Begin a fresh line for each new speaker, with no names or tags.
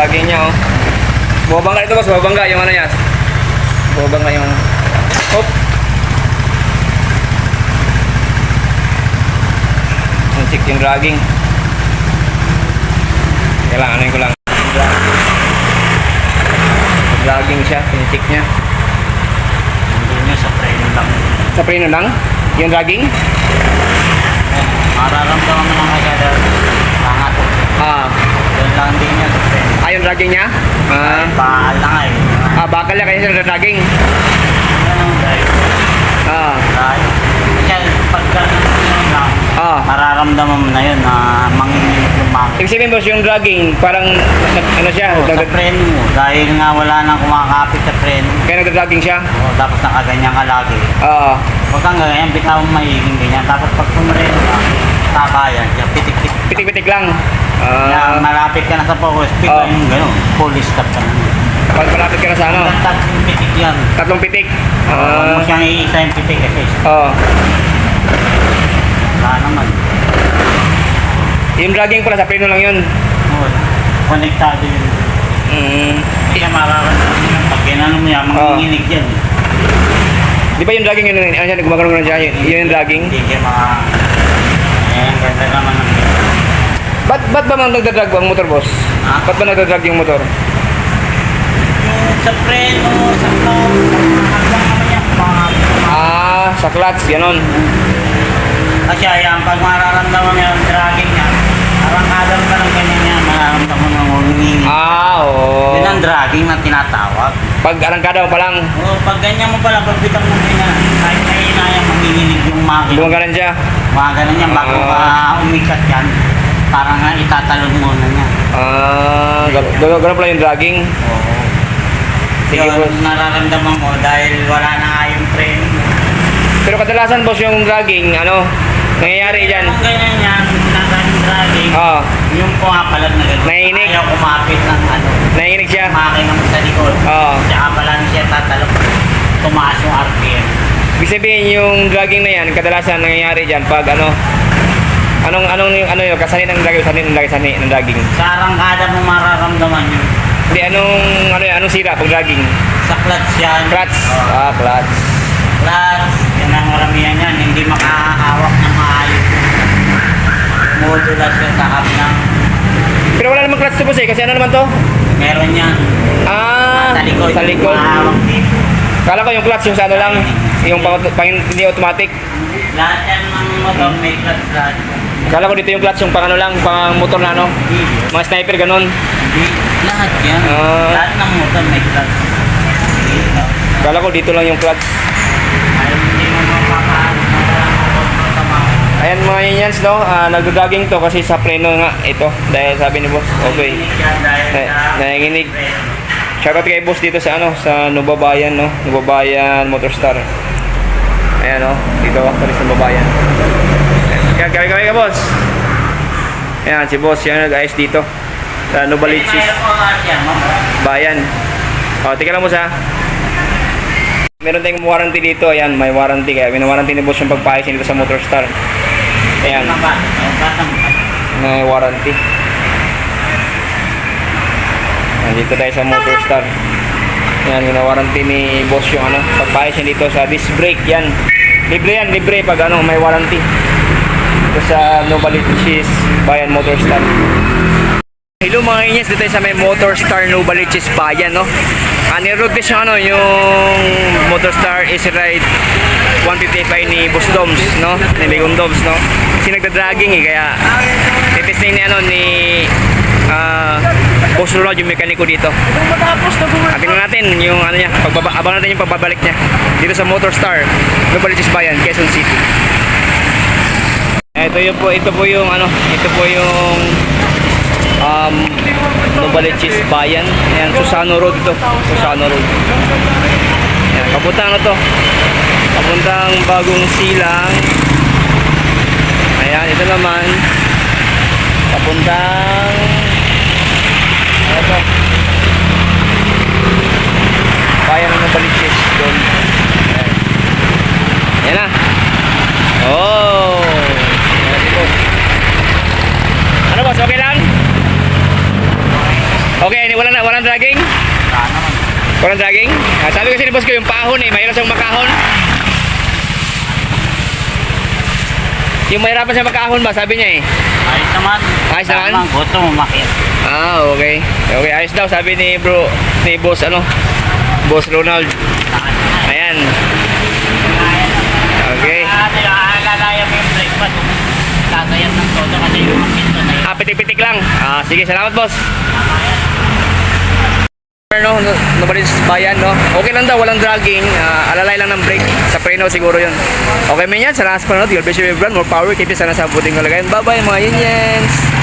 dragging niya, oh. Bumabangga ito, boss. Bumabangga yung ano niya. Bumabangga yung... Hop! Ang check yung dragging. Kailangan ko lang. Dragging siya, pinitik niya.
Hindi niya sa preno lang.
Sa preno lang? Yung dragging?
Mararamdaman mo lang agad angat. Doon lang din niya sa preno.
Yung dragging niya?
Bakal lang eh.
Bakal niya kaya siya dragging?
Dahil kasi pagka lang, mararamdaman mo na yun na manginginig yung makina.
Ibig sabihin, boss, yung dragging, parang ano siya?
Sa preno mo, dahil nga wala nang kumakapit sa preno.
Kaya nagda-dragging siya?
Tapos nakaganyan ka lagi. Huwag kang ganyan, bitawang maiging ganyan. Tapos pag pumreno ka, takayan siya, pitik-pitik.
Pitik-pitik lang?
Malapit ka na sa focus, bigla yung gano'n, fully stop ka na.
Pag malapit ka na sa ano?
Tatlong pitik yan.
Tatlong pitik?
Huwag mo siyang iisa yung pitik kasi. Wala naman.
Yung dragging pala, sa preno lang yun?
Konektado yun. Hindi ka mararamdaman yun. Pag ginano mo yan, manginginig yan.
Di ba yung dragging yun, ano siya, gumagano siya, yun yung dragging?
Hindi ka Ayan, ganda naman ng
Ba't ba mang nagdadrag ang motor, boss? Ba't ba nagdadrag yung motor?
yung sa preno, sa club, hanggang naman yan,
Sa clutch, ganon.
kasi ayan, pag mararamdaman mo yung dragging niya, parang kadang ka ng ganyan niya, mararamdaman mo ng humingi.
Oo.
Yun ang dragging na tinatawag.
Pag arangkada mo pa lang,
Pag ganyan mo pala, pag bitang mo ganyan, kahit na inayang manginginig yung makina.
gumagalan siya.
Mga ganun yan, bago ka umikat yan, parang nga itatalon muna niya.
Gano'n pala yung dragging.
Oo.
Sige, boss.
Yun, nararamdaman mo dahil wala na nga yung training.
Pero kadalasan, boss, yung dragging, ano, nangyayari dyan.
Kung ganyan yan, nasa dragging, yung pumapalag na gano'n.
Naiinig.
Ayaw kumapit ng ano.
Nanginginig siya.
Makina mo sa likod. Tsaka pala siya tatalok. Tumaas yung RPM.
Ibig sabihin, yung dragging na yan, kadalasan nangyayari dyan pag anong yun, kasani ng dragging.
Sa arangkada mo mararamdaman yun.
Hindi, anong sira pag dragging?
Sa clutch yan.
Clutch?
Oo.
Clutch.
Clutch, yan ang maramihan yan. Hindi makahawak ng maayos. Modula siya sa hub ng...
Pero wala namang clutch to, boss, kasi ano naman to?
Meron yan. Sa likod.
Sa likod.
Mahawak dito.
Kala ko yung clutch yung sa ano lang, yung hindi automatic.
Lahat yan ng motor may clutch lahat.
Kala ko dito yung clutch yung pang ano lang, pang motor na ano.
Hindi.
Mga sniper ganon.
Hindi. Lahat yan. Lahat ng motor may clutch. Dito.
Kala ko dito lang yung clutch.
Ay, hindi mo mapapaan.
Ayan mga yanyans, no, nagdragging to kasi sa preno nga ito. Dahil sabi ni boss, okay. Nanginginig. Shoutout kay boss dito sa ano, sa Nubabayan, no. Nubabayan Motorstar. Ayan, no. Dito ako sa Nubabayan. Kami ka, boss. Ayan, si boss yan nag-ayos dito. Sa Novaliches Bayan. Tika lang, boss, ha. Meron tayong warranty dito. Ayan, may warranty. Kaya winawarranty ni boss yung pagpaayos dito sa Motorstar. Ayan. May warranty. Dito tayo sa Motorstar. Yan, winawarranty ni boss yung ano, pagpaayos yan dito sa disc brake. Yan, libre pag ano, may warranty. Ito sa Novaliches Bayan Motorstar. Hello mga inyes, dito tayo sa may Motorstar Novaliches Bayan, no. Niroad test yung ano, yung Motorstar Easy Ride 150fi ni Boss Doms, no, ni Bigong Doms, no. Kasi nagda-dragging kaya titesting ni ano, ni Boss Ronald, yung mekaniko dito. Tingnan natin yung ano niya, abang natin yung pagbabalik niya dito sa Motorstar Novaliches Bayan, Quezon City. Ito po yung Novaliches Bayan. Ayan, Susano Road ito. Susano Road. Ayan, papuntang ano to? Papuntang Bagong Silang. Ayan, ito naman. Papuntang ano to? Bayan ng Novaliches doon. Ayan. Ayan na. Oh! Ayan, ito. Ano boss, okay lang? Okay, walang dragging?
Wala naman.
Walang dragging? Sabi kasi ni boss ko yung pahon mahirap siyang makahon. Yung mahirapan siya makahon ba, sabi niya eh.
Ayos naman.
Ayos naman?
Tamang gusto mo makit.
Okay. Okay, ayos daw, sabi ni boss, Boss Ronald. Ayan. Okay.
Nakakalaya mo yung breakfast. Sasayat ng todo kasi yung makit na yun.
Pitik-pitik lang. Sige, salamat boss. No, nobody's bayan, no? Okay lang daw, walang dragging. Alalay lang ng brake. Sa preno siguro yun. Okay, man yan. Salamat sa panonood. God bless you everyone. More power. Keep you sana sa buting kalagayan. Bye-bye, mga Yanyans.